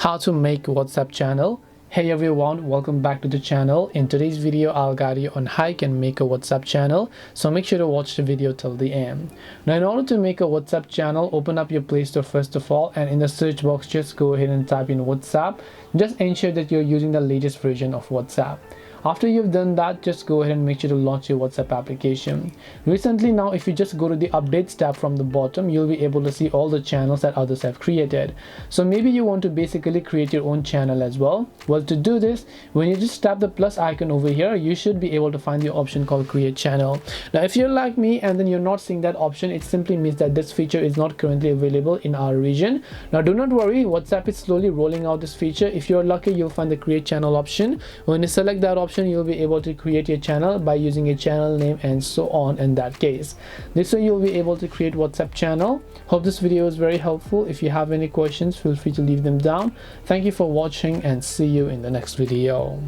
How to make WhatsApp channel. Hey everyone, welcome back to the channel. In today's video I'll guide you on how you can make a WhatsApp channel, so make sure to watch the video till the end. Now in order to make a WhatsApp channel, open up your Play Store first of all, and in the search box just go ahead and type in WhatsApp. Just ensure that you're using the latest version of WhatsApp. After you've done that, just go ahead and make sure to launch your WhatsApp application. Recently now, if you just go to the updates tab from the bottom, you'll be able to see all the channels that others have created. So maybe you want to basically create your own channel as well. Well, to do this, when you just tap the plus icon over here, you should be able to find the option called create channel. Now if you're like me and then you're not seeing that option, it simply means that this feature is not currently available in our region. Now do not worry, WhatsApp is slowly rolling out this feature. If you're lucky, you'll find the create channel option. When you select that option, you'll be able to create your channel by using a channel name and so on. In that case, this way you'll be able to create WhatsApp channel. Hope this video is very helpful. If you have any questions, feel free to leave them down. Thank you for watching and see you in the next video.